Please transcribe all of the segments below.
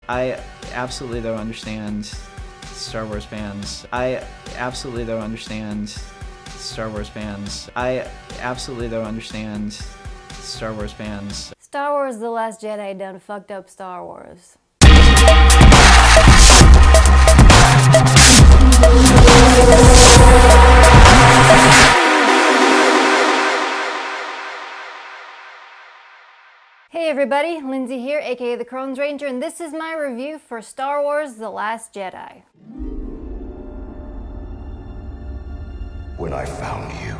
I absolutely don't understand Star Wars fans. I absolutely don't understand Star Wars fans. I absolutely don't understand Star Wars fans. Star Wars The Last Jedi done fucked up Star Wars. Hey everybody, Lindsay here, aka the Crohn's Ranger, and this is my review for Star Wars The Last Jedi. When I found you,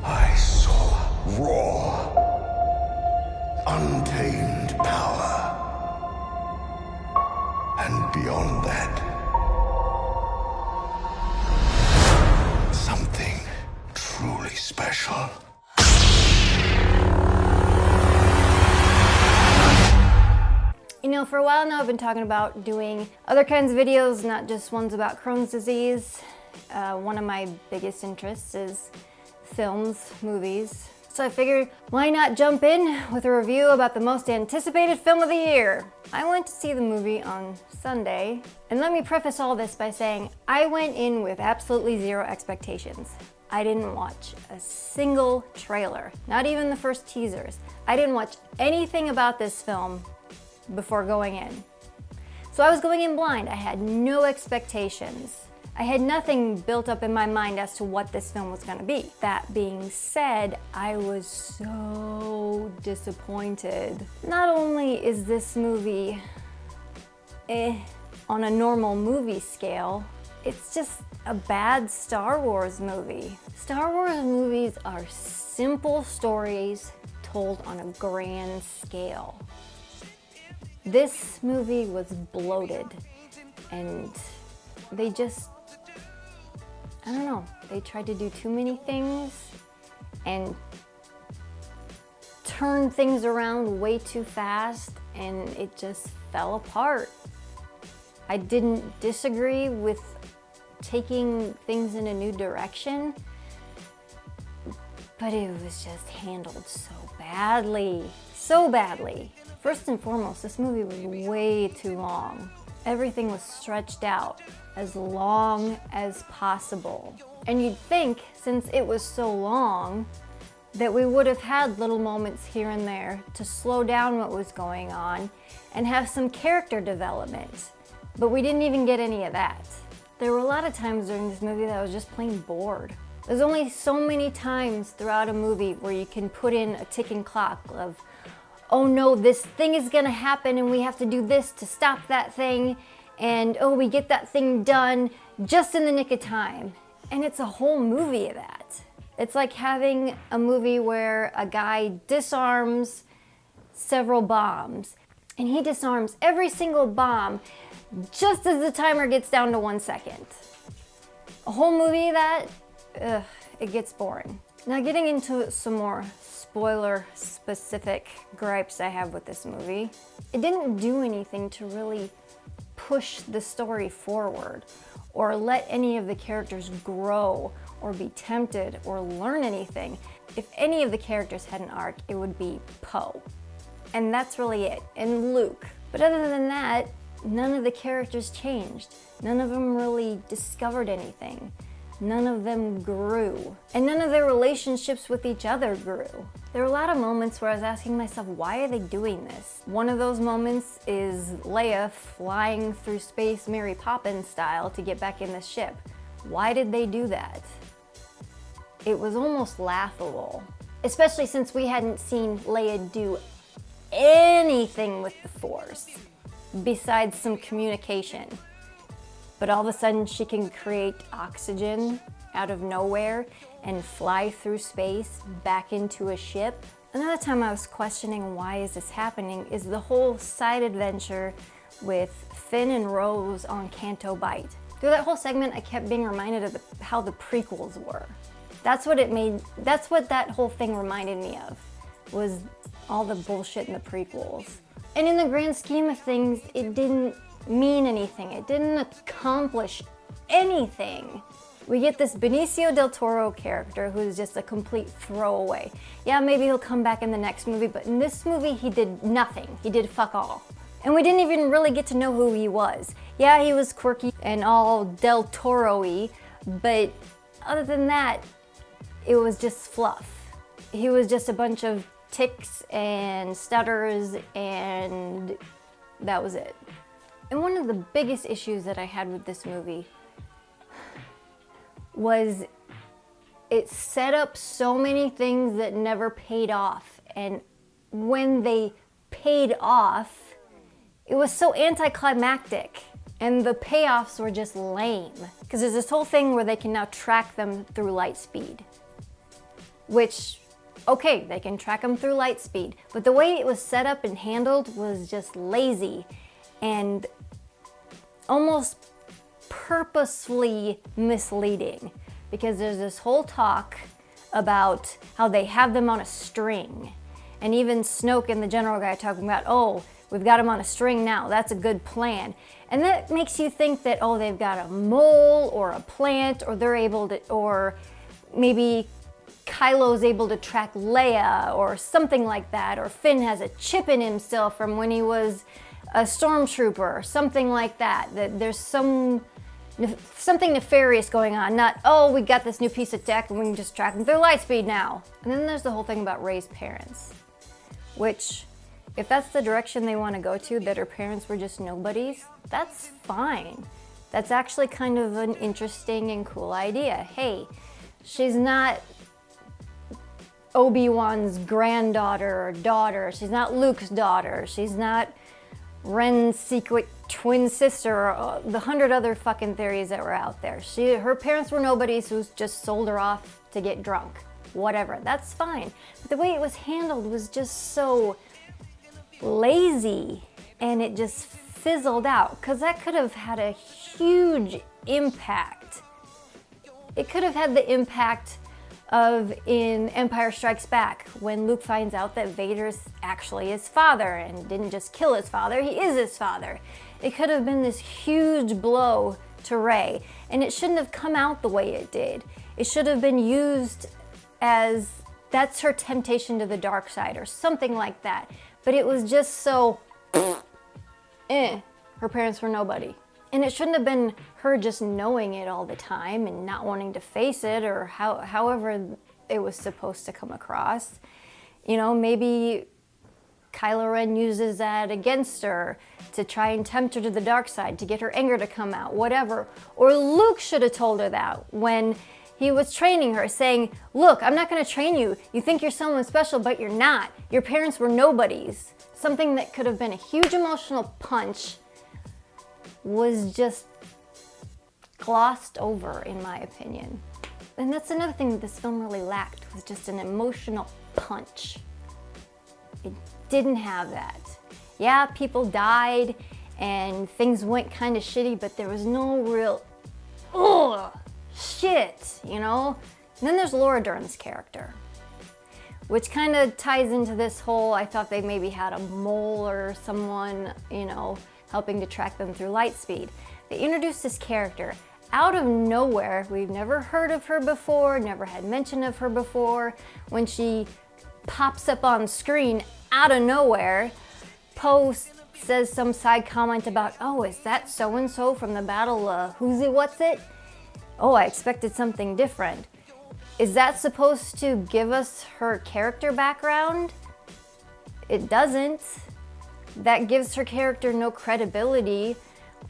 I saw raw, untamed power. And beyond that, something truly special. You know, for a while now I've been talking about doing other kinds of videos, not just ones about Crohn's disease. One of my biggest interests is films, movies. So I figured, why not jump in with a review about the most anticipated film of the year? I went to see the movie on Sunday, and let me preface all this by saying I went in with absolutely zero expectations. I didn't watch a single trailer, not even the first teasers. I didn't watch anything about this film before going in. So I was going in blind. I had no expectations. I had nothing built up in my mind as to what this film was gonna be. That being said, I was so disappointed. Not only is this movie on a normal movie scale, it's just a bad Star Wars movie. Star Wars movies are simple stories told on a grand scale. This movie was bloated, and they just, I don't know, they tried to do too many things and turn things around way too fast, and it just fell apart. I didn't disagree with taking things in a new direction, but it was just handled so badly, so badly. First and foremost, this movie was way too long. Everything was stretched out as long as possible. And you'd think, since it was so long, that we would have had little moments here and there to slow down what was going on and have some character development. But we didn't even get any of that. There were a lot of times during this movie that I was just plain bored. There's only so many times throughout a movie where you can put in a ticking clock of, oh no, this thing is gonna happen and we have to do this to stop that thing, and oh, we get that thing done just in the nick of time. And it's a whole movie of that. It's like having a movie where a guy disarms several bombs, and he disarms every single bomb just as the timer gets down to 1 second. A whole movie of that, it gets boring. Now getting into some more spoiler-specific gripes I have with this movie. It didn't do anything to really push the story forward or let any of the characters grow or be tempted or learn anything. If any of the characters had an arc, it would be Poe. And that's really it, and Luke. But other than that, none of the characters changed. None of them really discovered anything. None of them grew. And none of their relationships with each other grew. There were a lot of moments where I was asking myself, why are they doing this? One of those moments is Leia flying through space Mary Poppins style to get back in the ship. Why did they do that? It was almost laughable. Especially since we hadn't seen Leia do anything with the Force besides some communication. But all of a sudden she can create oxygen out of nowhere and fly through space back into a ship. Another time I was questioning why is this happening is the whole side adventure with Finn and Rose on Canto Bight. Through that whole segment I kept being reminded of how the prequels were. That's what that whole thing reminded me of, was all the bullshit in the prequels. And in the grand scheme of things, it didn't mean anything. It didn't accomplish anything. We get this Benicio del Toro character who's just a complete throwaway. Yeah, maybe he'll come back in the next movie, but in this movie he did nothing. He did fuck all. And we didn't even really get to know who he was. Yeah, he was quirky and all Del Toro-y, but other than that, it was just fluff. He was just a bunch of tics and stutters, and that was it. And one of the biggest issues that I had with this movie was it set up so many things that never paid off. And when they paid off, it was so anticlimactic. And the payoffs were just lame. Because there's this whole thing where they can now track them through light speed. Which, okay, they can track them through light speed. But the way it was set up and handled was just lazy. And almost purposefully misleading. Because there's this whole talk about how they have them on a string. And even Snoke and the general guy talking about, oh, we've got them on a string now, that's a good plan. And that makes you think that, oh, they've got a mole or a plant, or they're able to, or maybe Kylo's able to track Leia or something like that, or Finn has a chip in him still from when he was a stormtrooper or something like that. That there's something nefarious going on, not, oh, we got this new piece of tech and we can just track them through light speed now. And then there's the whole thing about Rey's parents, which, if that's the direction they want to go to, that her parents were just nobodies, that's fine. That's actually kind of an interesting and cool idea. Hey, she's not Obi-Wan's granddaughter or daughter. She's not Luke's daughter. She's not Ren's secret twin sister, or the 100 other fucking theories that were out there. Her parents were nobodies who just sold her off to get drunk. Whatever, that's fine. But the way it was handled was just so lazy, and it just fizzled out, because that could have had a huge impact. It could have had the impact of in Empire Strikes Back, when Luke finds out that Vader's actually his father and didn't just kill his father, he is his father. It could have been this huge blow to Rey, and it shouldn't have come out the way it did. It should have been used as that's her temptation to the dark side or something like that. But it was just so, her parents were nobody. And it shouldn't have been her just knowing it all the time and not wanting to face it, or however it was supposed to come across. You know, maybe Kylo Ren uses that against her to try and tempt her to the dark side, to get her anger to come out, whatever. Or Luke should have told her that when he was training her, saying, look, I'm not going to train you. You think you're someone special, but you're not. Your parents were nobodies. Something that could have been a huge emotional punch was just glossed over, in my opinion. And that's another thing that this film really lacked, was just an emotional punch. It didn't have that. Yeah, people died and things went kind of shitty, but there was no real, shit, you know? And then there's Laura Dern's character, which kind of ties into this whole, I thought they maybe had a mole or someone, you know, helping to track them through light speed. They introduced this character out of nowhere. We've never heard of her before, never had mention of her before. When she pops up on screen out of nowhere, Poe says some side comment about, oh, is that so-and-so from the battle of who's it, what's it? Oh, I expected something different. Is that supposed to give us her character background? It doesn't. That gives her character no credibility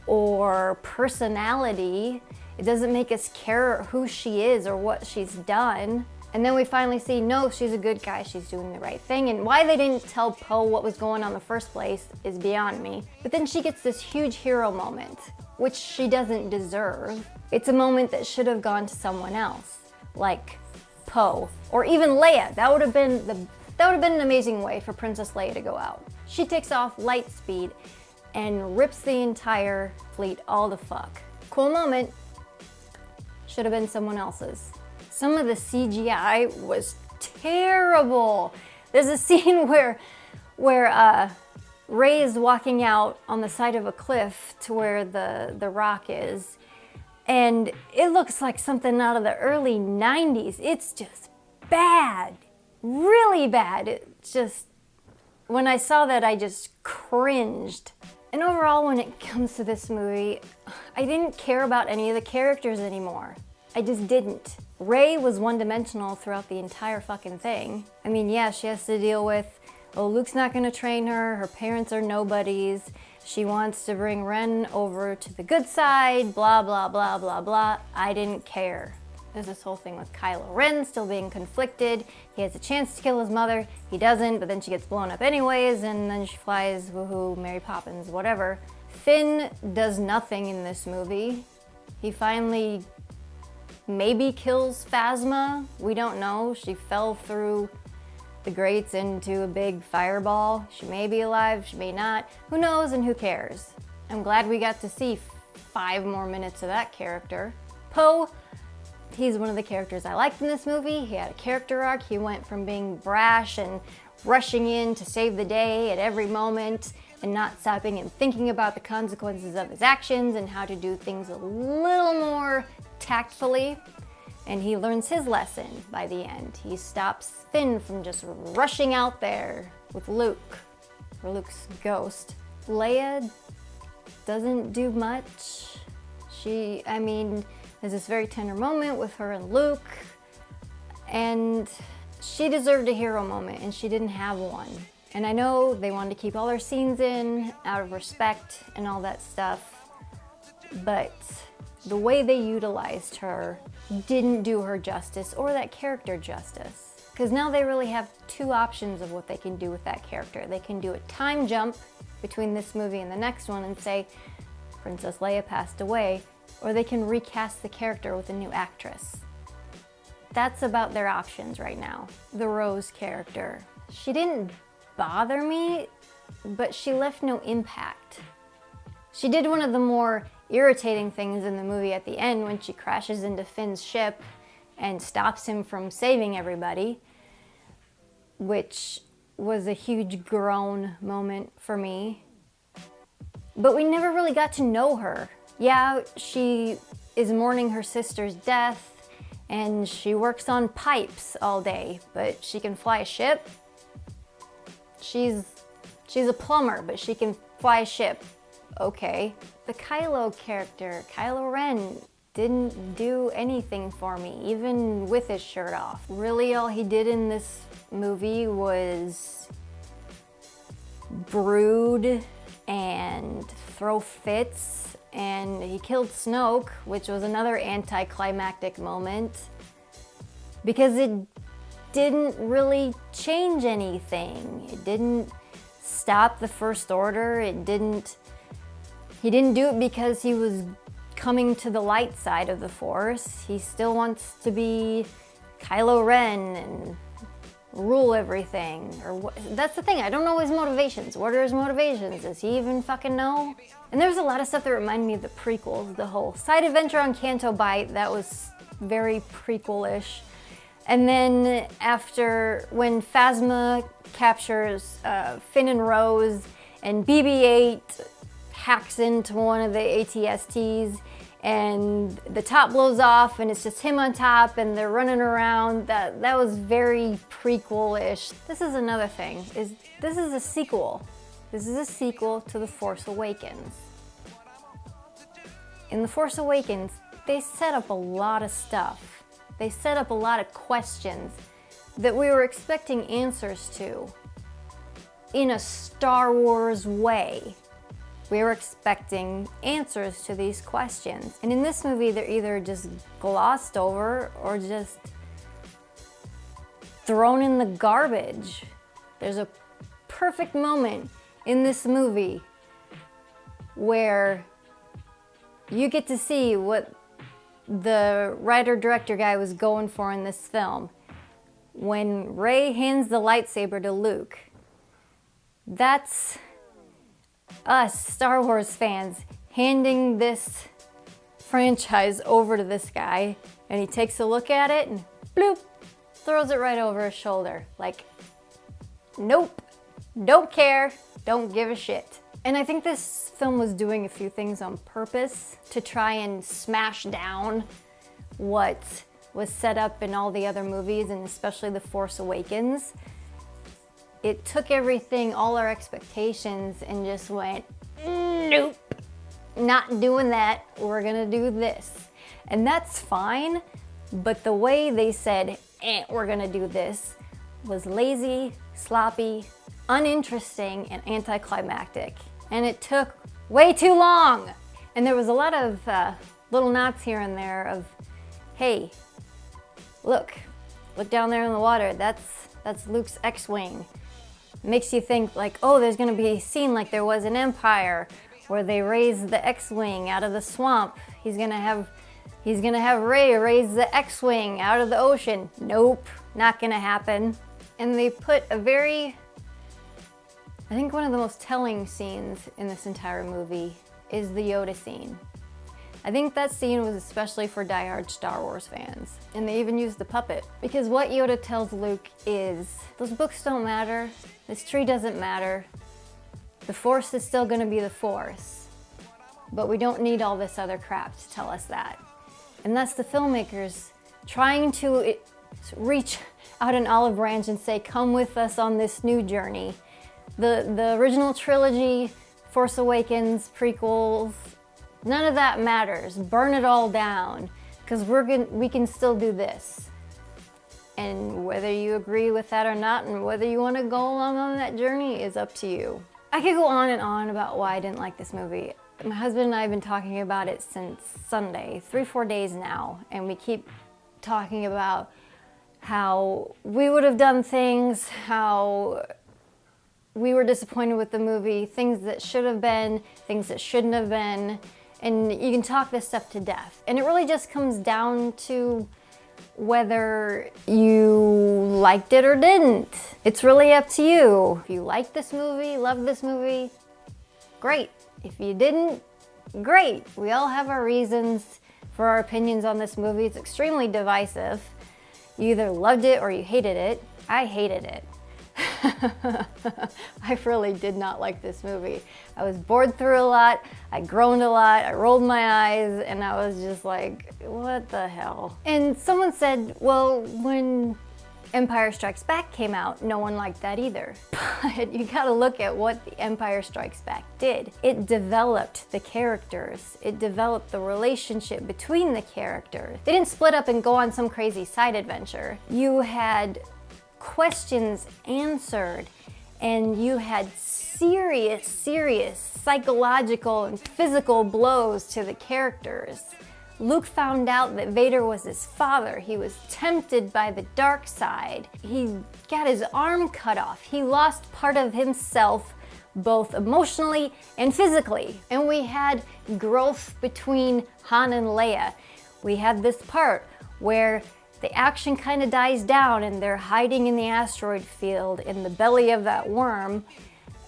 or personality. It doesn't make us care who she is or what she's done. And then we finally see, no, she's a good guy, she's doing the right thing. And why they didn't tell Poe what was going on in the first place is beyond me. But then she gets this huge hero moment, which she doesn't deserve. It's a moment that should have gone to someone else, like Poe, or even Leia. That would have been an amazing way for Princess Leia to go out. She takes off light speed and rips the entire fleet all the fuck. Cool moment. Should have been someone else's. Some of the CGI was terrible. There's a scene where Rey is walking out on the side of a cliff to where the rock is, and it looks like something out of the early 90s. It's just bad, really bad. It's just, When I saw that, I just cringed. And overall, when it comes to this movie, I didn't care about any of the characters anymore. I just didn't. Rey was one-dimensional throughout the entire fucking thing. I mean, yeah, she has to deal with, oh, Luke's not gonna train her, her parents are nobodies, she wants to bring Ren over to the good side, blah, blah, blah, blah, blah. I didn't care. There's this whole thing with Kylo Ren still being conflicted. He has a chance to kill his mother, he doesn't, but then she gets blown up anyways, and then she flies, woohoo, Mary Poppins, whatever. Finn does nothing in this movie. He finally maybe kills Phasma, we don't know. She fell through the grates into a big fireball. She may be alive, she may not. Who knows and who cares? I'm glad we got to see 5 more minutes of that character. Poe, he's one of the characters I liked in this movie. He had a character arc. He went from being brash and rushing in to save the day at every moment and not stopping and thinking about the consequences of his actions and how to do things a little more tactfully. And he learns his lesson by the end. He stops Finn from just rushing out there with Luke, or Luke's ghost. Leia doesn't do much. There's this very tender moment with her and Luke, and she deserved a hero moment, and she didn't have one. And I know they wanted to keep all her scenes in, out of respect and all that stuff, but the way they utilized her didn't do her justice or that character justice. Because now they really have 2 options of what they can do with that character. They can do a time jump between this movie and the next one and say, Princess Leia passed away, or they can recast the character with a new actress. That's about their options right now. The Rose character. She didn't bother me, but she left no impact. She did one of the more irritating things in the movie at the end when she crashes into Finn's ship and stops him from saving everybody, which was a huge groan moment for me. But we never really got to know her. Yeah, she is mourning her sister's death and she works on pipes all day, but she can fly a ship. She's a plumber, but she can fly a ship. Okay. The Kylo character, Kylo Ren, didn't do anything for me, even with his shirt off. Really, all he did in this movie was brood and throw fits, and he killed Snoke, which was another anticlimactic moment, because it didn't really change anything. It didn't stop the First Order. He didn't do it because he was coming to the light side of the Force. He still wants to be Kylo Ren and rule everything. That's the thing, I don't know his motivations. What are his motivations? Does he even fucking know? And there's a lot of stuff that reminded me of the prequels. The whole side adventure on Canto Bight, that was very prequel-ish. And then after, when Phasma captures Finn and Rose, and BB-8 hacks into one of the AT-STs, and the top blows off, and it's just him on top, and they're running around. That was very prequel-ish. This is another thing, this is a sequel. This is a sequel to The Force Awakens. In The Force Awakens, they set up a lot of stuff. They set up a lot of questions that we were expecting answers to in a Star Wars way. We were expecting answers to these questions. And in this movie, they're either just glossed over or just thrown in the garbage. There's a perfect moment in this movie where you get to see what the writer-director guy was going for in this film. When Rey hands the lightsaber to Luke, that's us Star Wars fans handing this franchise over to this guy, and he takes a look at it and bloop, throws it right over his shoulder. Like, nope, don't care, don't give a shit. And I think this film was doing a few things on purpose to try and smash down what was set up in all the other movies, and especially The Force Awakens. It took everything, all our expectations, and just went, nope, not doing that, we're gonna do this. And that's fine, but the way they said, we're gonna do this, was lazy, sloppy, uninteresting, and anticlimactic. And it took way too long. And there was a lot of little nods here and there of, hey, look down there in the water, that's Luke's X-Wing. Makes you think like, oh, there's gonna be a scene like there was in Empire where they raise the X-Wing out of the swamp. He's gonna have Rey raise the X-Wing out of the ocean. Nope, not gonna happen. And they put a very, I think one of the most telling scenes in this entire movie is the Yoda scene. I think that scene was especially for diehard Star Wars fans. And they even used the puppet. Because what Yoda tells Luke is, those books don't matter, this tree doesn't matter, the Force is still gonna be the Force, but we don't need all this other crap to tell us that. And that's the filmmakers trying to reach out an olive branch and say, come with us on this new journey. The original trilogy, Force Awakens, prequels, none of that matters. Burn it all down, because we can still do this. And whether you agree with that or not, and whether you want to go along on that journey is up to you. I could go on and on about why I didn't like this movie. My husband and I have been talking about it since Sunday, 3-4 days now, and we keep talking about how we would have done things, how we were disappointed with the movie, things that should have been, things that shouldn't have been, and you can talk this stuff to death. And it really just comes down to whether you liked it or didn't. It's really up to you. If you like this movie, love this movie, great. If you didn't, great. We all have our reasons for our opinions on this movie. It's extremely divisive. You either loved it or you hated it. I hated it. I really did not like this movie. I was bored through a lot, I groaned a lot, I rolled my eyes, and I was just like, what the hell? And someone said, well, when Empire Strikes Back came out, no one liked that either. But you gotta look at what the Empire Strikes Back did. It developed the characters. It developed the relationship between the characters. They didn't split up and go on some crazy side adventure. You had questions answered, and you had serious psychological and physical blows to the characters. Luke found out that Vader was his father. He was tempted by the dark side. He got his arm cut off. He lost part of himself, both emotionally and physically. And we had growth between Han and Leia. We had this part where the action kind of dies down and they're hiding in the asteroid field in the belly of that worm,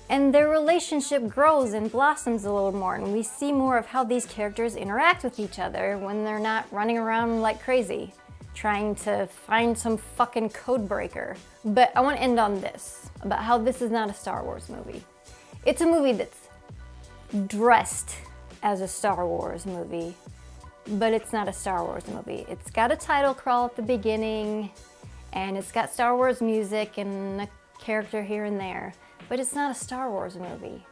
and their relationship grows and blossoms a little more, and we see more of how these characters interact with each other when they're not running around like crazy trying to find some fucking code breaker. But I want to end on this, about how this is not a Star Wars movie. It's a movie that's dressed as a Star Wars movie, but it's not a Star Wars movie. It's got a title crawl at the beginning, and it's got Star Wars music and a character here and there, but it's not a Star Wars movie.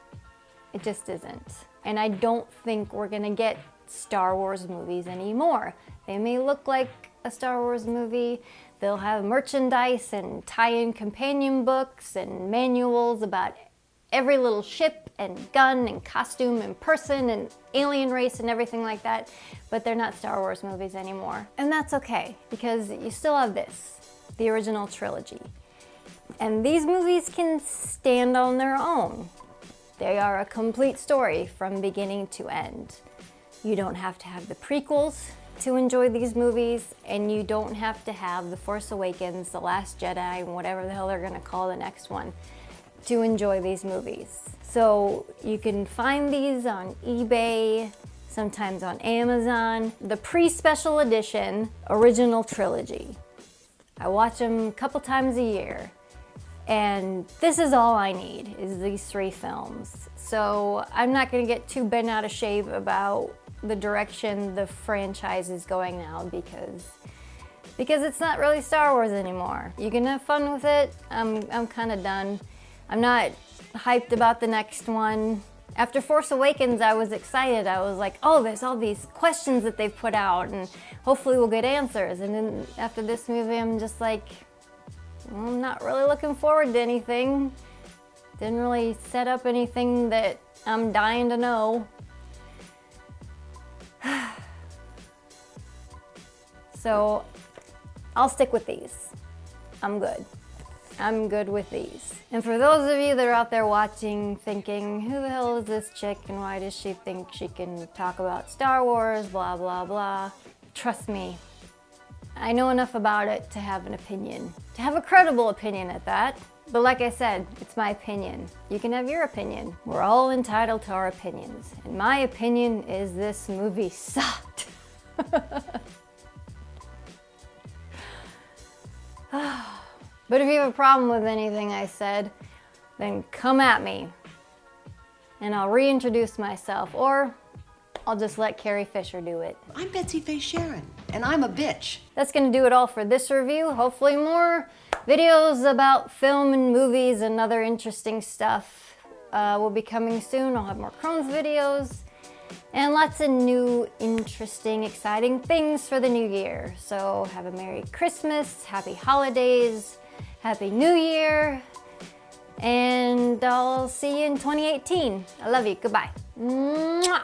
It just isn't. And I don't think we're gonna get Star Wars movies anymore. They may look like a Star Wars movie. They'll have merchandise and tie-in companion books and manuals about every little ship and gun and costume and person and alien race and everything like that, but they're not Star Wars movies anymore. And that's okay, because you still have this, the original trilogy. And these movies can stand on their own. They are a complete story from beginning to end. You don't have to have the prequels to enjoy these movies, and you don't have to have The Force Awakens, The Last Jedi, and whatever the hell they're gonna call the next one to enjoy these movies. So you can find these on eBay, sometimes on Amazon. The pre-special edition original trilogy. I watch them a couple times a year, and this is all I need, is these 3 films. So I'm not gonna get too bent out of shape about the direction the franchise is going now, because because it's not really Star Wars anymore. You can have fun with it. I'm kind of done. I'm not hyped about the next one. After Force Awakens, I was excited. I was like, oh, there's all these questions that they've put out and hopefully we'll get answers. And then after this movie, I'm just like, I'm not really looking forward to anything. Didn't really set up anything that I'm dying to know. So I'll stick with these. I'm good. I'm good with these. And for those of you that are out there watching thinking, who the hell is this chick and why does she think she can talk about Star Wars, blah, blah, blah. Trust me, I know enough about it to have an opinion, to have a credible opinion at that. But like I said, it's my opinion. You can have your opinion. We're all entitled to our opinions. And my opinion is this movie sucked. But if you have a problem with anything I said, then come at me. And I'll reintroduce myself, or I'll just let Carrie Fisher do it. I'm Betsy Faye Sharon, and I'm a bitch. That's gonna do it all for this review. Hopefully more videos about film and movies and other interesting stuff will be coming soon. I'll have more Crohn's videos and lots of new, interesting, exciting things for the new year. So have a Merry Christmas, Happy Holidays, Happy New Year, and I'll see you in 2018. I love you. Goodbye. Mwah.